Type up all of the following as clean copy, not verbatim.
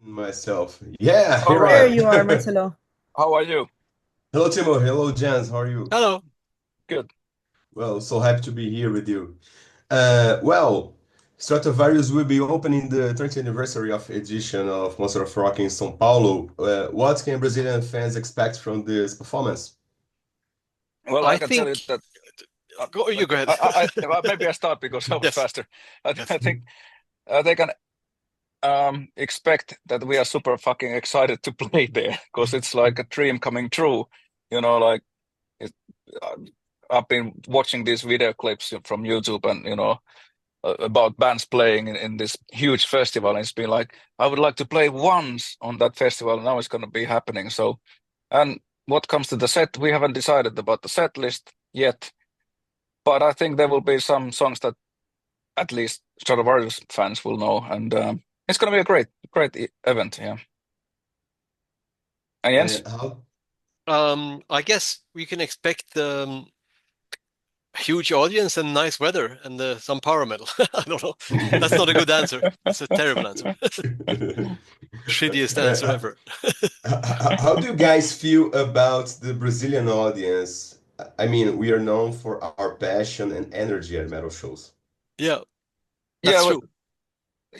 Myself. Yeah, All here I right. There you are, am. Marcelo. How are you? Hello, Timo. Hello, Jens. How are you? Hello. Good. Well, so happy to be here with you. Well, Stratovarius will be opening the 30th anniversary of edition of Monster of Rock in São Paulo. What can Brazilian fans expect from this performance? Well, I I can tell think you that you go ahead. maybe I start because I was Yes. faster. I Yes. think they can expect that we are super fucking excited to play there because it's like a dream coming true. Like it, uh, I've been watching these video clips from YouTube and about bands playing in this huge festival, and it's been like I would like to play once on that festival. Now it's going to be happening. So, and what comes to the set, we haven't decided about the set list yet, but I think there will be some songs that at least Stratovarius fans will know, and it's going to be a great event. Yeah. And Jens? How? I guess we can expect huge audience and nice weather and some power metal. I don't know. That's not a good answer. It's a terrible answer. Shittiest answer Uh, ever. how do you guys feel about the Brazilian audience? I mean, we are known for our passion and energy at metal shows. Yeah, Yeah, that's well, true.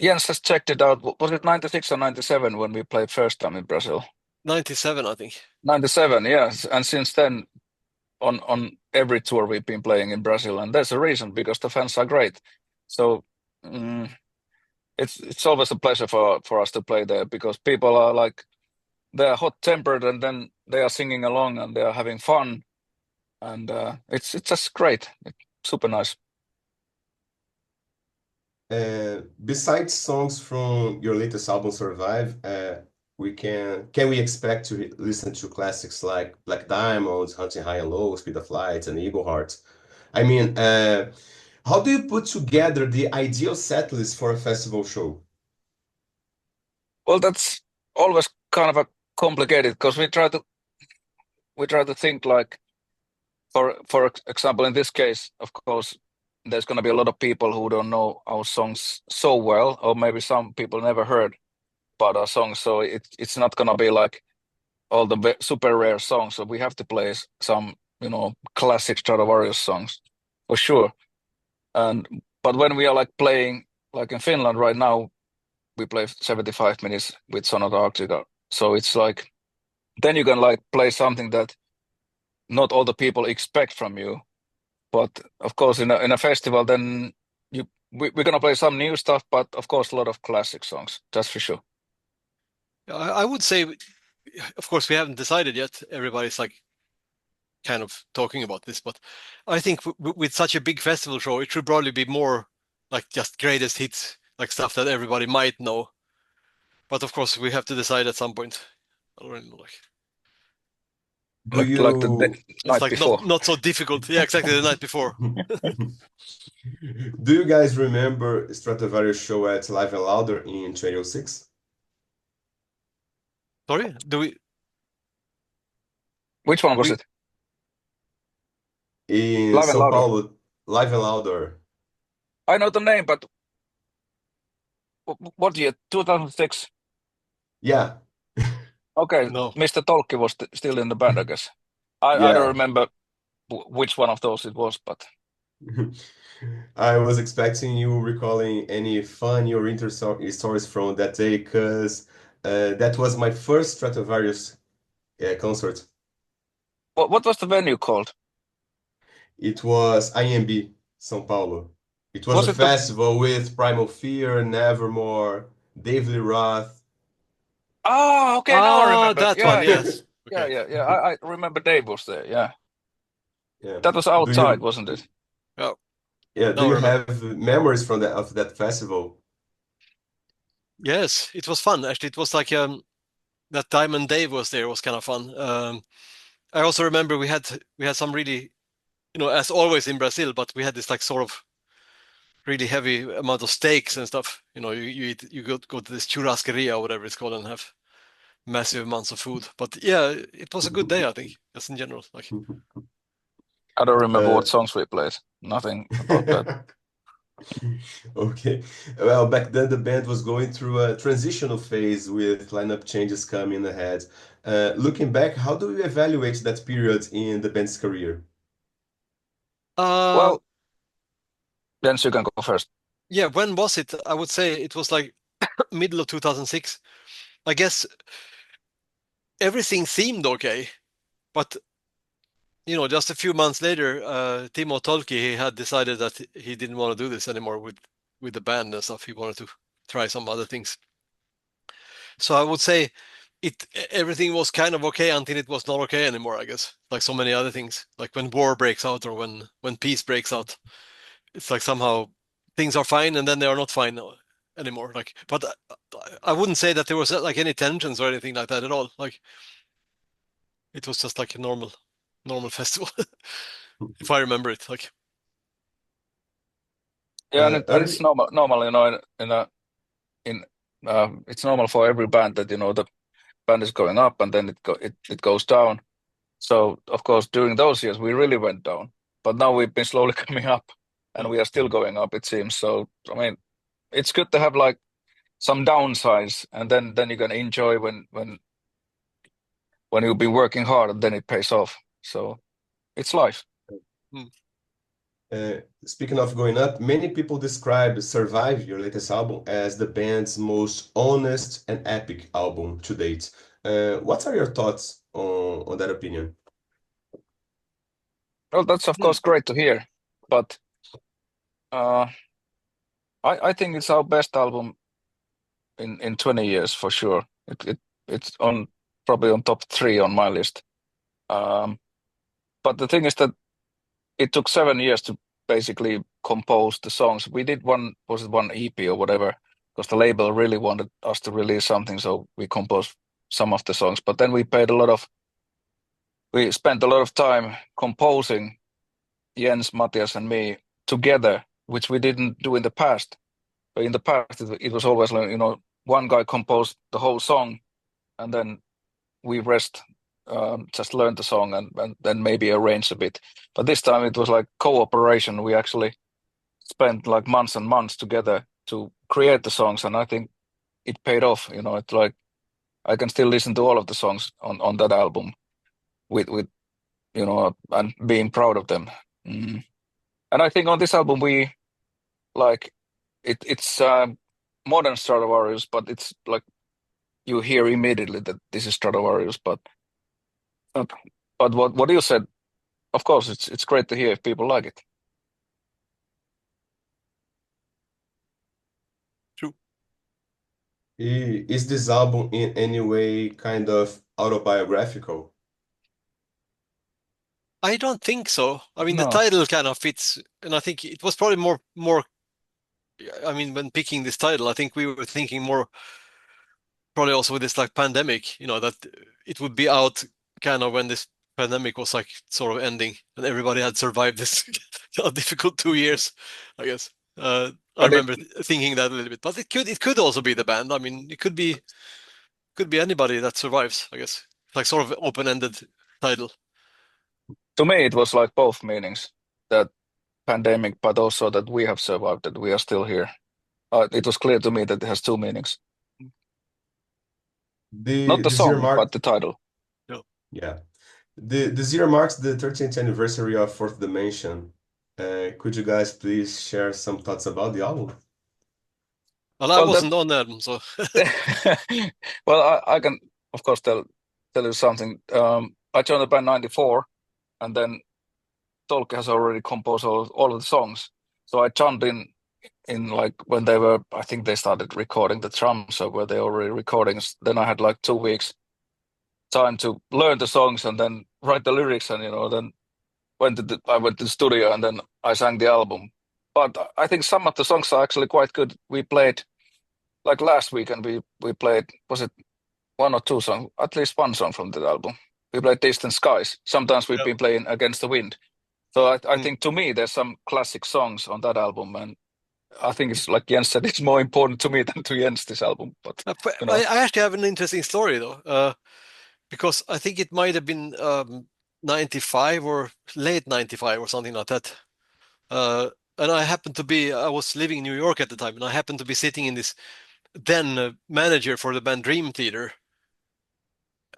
Jens has checked it out. Was it 96 or 97 when we played first time in Brazil? 97, I think. 97, yes. And since then, on every tour we've been playing in Brazil, and there's a reason because the fans are great. So mm, it's always a pleasure for us to play there because people are like they are hot tempered and then they are singing along and they are having fun, and it's just great. It's super nice. Besides songs from your latest album, Survive, can we expect to listen to classics like Black Diamonds, Hunting High and Low, Speed of Light, and Eagle Hearts? I mean, how do you put together the ideal set list for a festival show? Well, that's always kind of a complicated because we try to think like for example in this case, of course, there's going to be a lot of people who don't know our songs so well, or maybe some people never heard about our songs, so it's not going to be like all the super rare songs. So we have to play some classic Stratovarius songs for sure. And but when we are like playing like in Finland right now, we play 75 minutes with Sonata Arctica, so it's like then you can like play something that not all the people expect from you. But of course, in a festival, then we're gonna play some new stuff, but of course, a lot of classic songs, that's for sure. I would say, of course, we haven't decided yet. Everybody's like kind of talking about this, but I think with such a big festival show, it should probably be more like just greatest hits, like stuff that everybody might know. But of course, we have to decide at some point. I don't really know, like Do Like the you it's night like before. not so difficult. Yeah, exactly the night before. do you guys remember Stratovarius show at Live and Louder in 2006? Sorry, Which one was we it? In Live and São Louder. Paulo, Live and Louder. I know the name, but what year? 2006. Yeah, Okay, no. Mr. Tolkki was still in the band, I guess. I don't yeah. remember which one of those it was, but I was expecting you recalling any funny or interesting stories from that day because that was my first Stratovarius concert. what was the venue called? It was IMB, São Paulo. It was a Was it the? festival with Primal Fear, Nevermore, Dave Lee Roth. Ah, okay, now I Ah, remember. that one. Yeah, yeah, Yes. yeah, Okay. yeah, yeah. I remember Dave was there. Yeah, Yeah. that was Do outside, you wasn't it? Oh, yeah, do now I you remember. have memories from that festival? Yes, it was fun. Actually, it was like that Diamond Dave was there was kind of fun. I also remember we had some really, as always in Brazil, but we had this like sort of really heavy amount of steaks and stuff. You go to this churrascaria or whatever it's called and have massive amounts of food. But yeah, it was a good day, I think, just in general. Like I don't remember Uh, what songs we played. Nothing about that. Okay. Well, back then the band was going through a transitional phase with lineup changes coming ahead. Looking back, how do you evaluate that period in the band's career? Uh, Well, Jens, you can go first. yeah, when was it? I would say it was like middle of 2006. I guess everything seemed okay, but just a few months later, Timo Tolkki, he had decided that he didn't want to do this anymore with the band and stuff. He wanted to try some other things. So I would say everything was kind of okay until it was not okay anymore, I guess. Like so many other things, like when war breaks out or when peace breaks out, it's like somehow things are fine and then they are not fine anymore. Like, but I wouldn't say that there was like any tensions or anything like that at all. Like it was just like a normal festival, if I remember it. Like, Yeah, and it's Early, normal, in it's normal for every band that the band is going up and then it goes down. So of course during those years we really went down, but now we've been slowly coming up, and we are still going up, it seems. So I mean, it's good to have like some downsides, and then you can enjoy when you've been working hard and then it pays off. So it's life. hmm. speaking of going up, many people describe Survive, your latest album, as the band's most honest and epic album to date. What are your thoughts on that opinion? Well, that's of Hmm. course great to hear, but uh, I think it's our best album in 20 years for sure. It's on probably on top three on my list. Um, but the thing is that it took 7 years to basically compose the songs. We did one EP or whatever, because the label really wanted us to release something, so we composed some of the songs. But then we spent a lot of time composing, Jens, Matthias, and me together, which we didn't do in the past. But in the past, it was always like, one guy composed the whole song, and then we just learned the song and then maybe arrange a bit. But this time it was like cooperation. We actually spent like months and months together to create the songs, and I think it paid off. It's like I can still listen to all of the songs on that album with and being proud of them. Mm. And I think on this album we like it's modern Stratovarius, but it's like you hear immediately that this is Stratovarius. Uh, but what you said, of course, it's great to hear if people like it. True. Is this album in any way kind of autobiographical? I don't think so. I mean, the No, title kind of fits, and I think it was probably more. I mean, when picking this title, I think we were thinking more probably also with this like pandemic, that it would be out kind of when this pandemic was like sort of ending and everybody had survived this difficult 2 years, I guess. I but remember thinking that a little bit, but it could also be the band. I mean, it could be anybody that survives, I guess. Like sort of open-ended title. to me it was like both meanings, that pandemic, but also that we have survived, that we are still here. It was clear to me that it has two meanings, not the This year song, mark, but the title. Yeah. yeah. This year marks the 13th anniversary of Fourth Dimension. Could you guys please share some thoughts about the album? Well, I Well, that wasn't on that, so well, I can of course tell you something. I joined the band '94, and then Tolkki has already composed all of the songs. So I jumped in like when they were, I think they started recording the drums, so were they already recording? Then I had like 2 weeks time to learn the songs and then write the lyrics, and then I went to the studio and then I sang the album. But I think some of the songs are actually quite good. We played like last weekend. We played, was it one or two songs? At least one song from that album. We played Distant Skies. Sometimes we've yeah. been playing Against the Wind. So I Mm. think to me there's some classic songs on that album, and I think it's like Jens said, it's more important to me than to Jens this album. But you know, I actually have an interesting story though, because I think it might have been 95 or late 95 or something like that. I was living in New York at the time, and I happened to be sitting in this then manager for the band Dream Theater.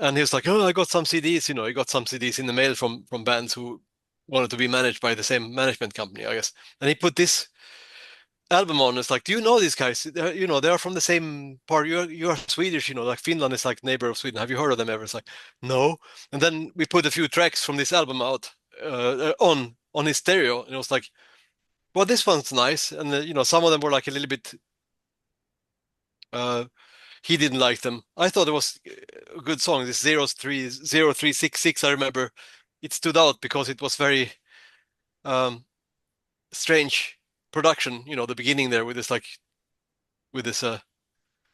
And he was like, "Oh, I got some CDs, he got some CDs in the mail from bands who wanted to be managed by the same management company, I guess." And he put this album on. It's like, "Do you know these guys? They are from the same part. You're Swedish, like Finland is like neighbor of Sweden. Have you heard of them ever?" It's like, "No." And then we put a few tracks from this album out on his stereo, and it was like, "Well, this one's nice." And some of them were like a little bit. He didn't like them. I thought it was a good song. This 0366, I remember it stood out because it was very strange production. The beginning there with this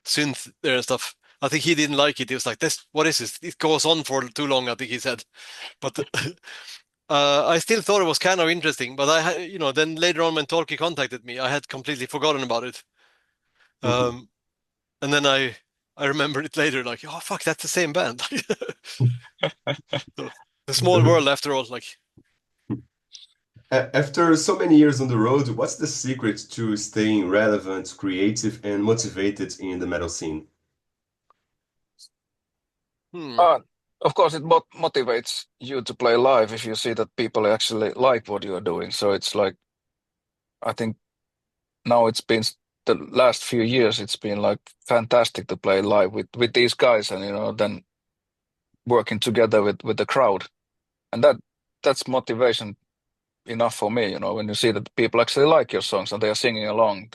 synth there and stuff. I think he didn't like it. He was like, "This, what is this? It goes on for too long," I think he said. But I still thought it was kind of interesting. But then later on when Tolki contacted me, I had completely forgotten about it. And then I remembered it later, like, "Oh fuck, that's the same band." So, the small world after all. Like, After so many years on the road, what's the secret to staying relevant, creative, and motivated in the metal scene? Of course, it motivates you to play live if you see that people actually like what you are doing. So it's like, I think now it's been the last few years, it's been like fantastic to play live with these guys, and then working together with the crowd, and that's motivation enough for me. When you see that people actually like your songs and they are singing along,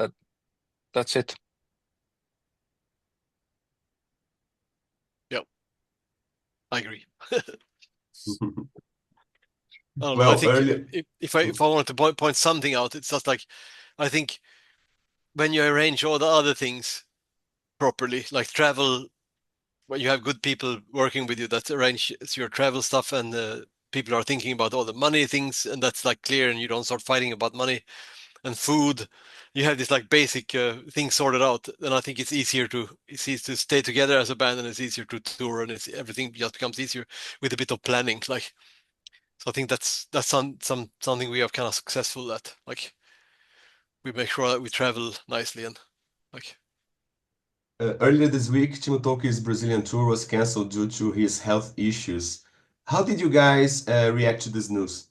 that's it. yeah, I agree. I don't know. I Well, think earlier, if I wanted to point something out, it's just like, I think when you arrange all the other things properly, like travel, when you have good people working with you that arrange your travel stuff, and people are thinking about all the money things, and that's like clear, and you don't start fighting about money and food. You have this like basic things sorted out, then I think it's easier to stay together as a band, and it's easier to tour, and everything just becomes easier with a bit of planning. Like, so I think that's something we are kind of successful at. Like, we make sure that we travel nicely and like. earlier this week, Timo Tolki's Brazilian tour was canceled due to his health issues. How did you guys react to this news?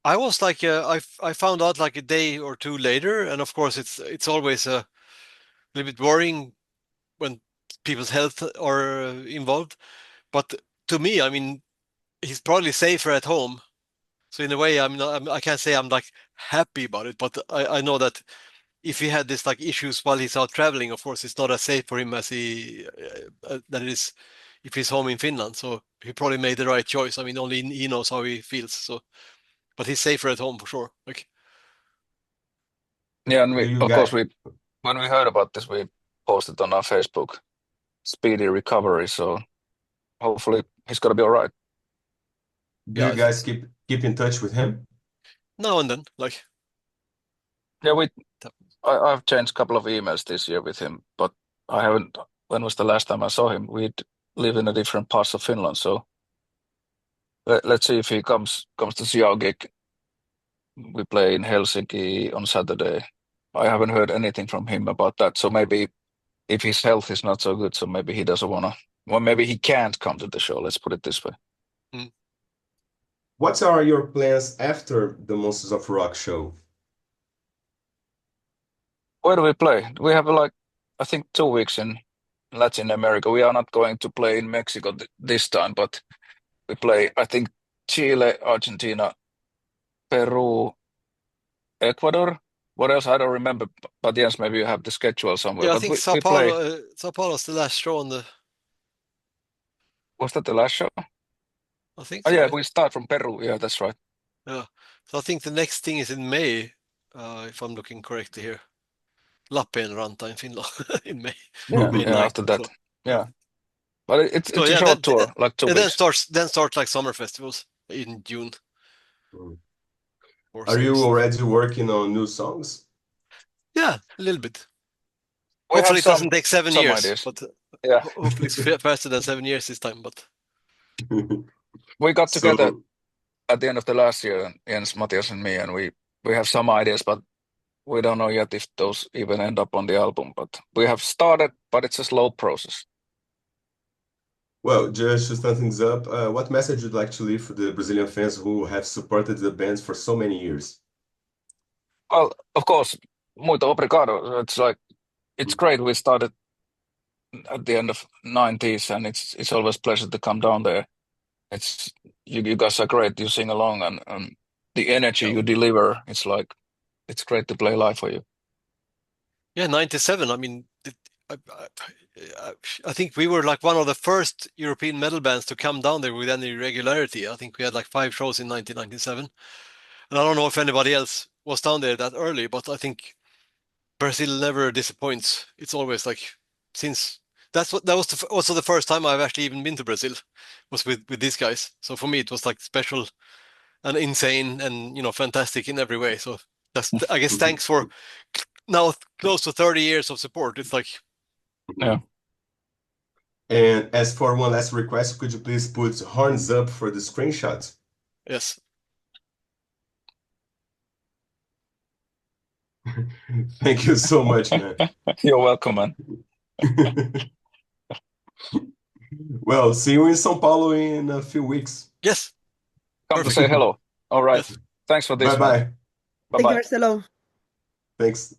I was like, I found out like a day or two later, and of course it's always a little bit worrying when people's health are involved. But to me, I mean, he's probably safer at home. So in a way, I can't say I'm like happy about it, but I know that if he had this like issues while he's out traveling, of course, it's not as safe for him as that it is if he's home in Finland. So he probably made the right choice. I mean, only he knows how he feels. So, but he's safer at home for sure. Like, Yeah, and Do you of course, guys? when we heard about this, we posted on our Facebook, "Speedy recovery." So hopefully he's gonna be all right. Do yeah, you guys keep in touch with him? now and then, like, Yeah, I've changed a couple of emails this year with him, but I haven't. When was the last time I saw him? We live in a different parts of Finland, so let's see if he comes to see our gig. We play in Helsinki on Saturday. I haven't heard anything from him about that, so maybe if his health is not so good, so maybe he doesn't wanna. Well, maybe he can't come to the show. Let's put it this way. mm. What are your plans after the Monsters of Rock show? Where do we play? We have like, I think 2 weeks in Latin America. We are not going to play in Mexico this time, but we play, I think, Chile, Argentina, Peru, Ecuador. What else? I don't remember. But yes, maybe you have the schedule somewhere. Yeah, I But think we play. Sao Paulo's the last show on the. Was that the last show? I think Oh so. yeah, Yeah. we start from Peru. Yeah, that's right. Yeah. So I think the next thing is in May, if I'm looking correctly here. Lappeenranta in Finland in May, Yeah, May yeah. 9th. After that, So, yeah. But so it's a yeah, short tour, like two and then weeks. start like summer festivals in June Mm. or Are you stuff. already working on new songs? Yeah, a little bit. We have Hopefully it doesn't take 7 years, ideas. but Yeah, hopefully it's faster than 7 years this time. But we got together So, at the end of the last year, Jens, Matthias, and me, and we we have some ideas, but we don't know yet if those even end up on the album. But we have started, but it's a slow process. Well, just to start things up, what message would you like to leave for the Brazilian fans who have supported the band for so many years? Well, of course, muito obrigado. It's great. We started at the end of 90s, and it's always a pleasure to come down there. It's you guys are great. You sing along, and the energy you deliver. It's great to play live for you. Yeah, 97. I mean, I think we were like one of the first European metal bands to come down there with any regularity. I think we had like 5 shows in 1997. And I don't know if anybody else was down there that early, but I think Brazil never disappoints. It's always like, since that was also the first time I've actually even been to Brazil, was with these guys. So for me, it was like special and insane and, fantastic in every way. So that's, I guess, thanks for now close to 30 years of support. It's like, Yeah. And as for one last request, could you please put horns up for the screenshot? yes. Thank you so much, man. You're welcome, man. Well, see you in São Paulo in a few weeks. Yes. Come to say hello. All right. Yes. Thanks for this, man. Bye-bye. Thank you, Bye-bye. Marcelo. Thanks.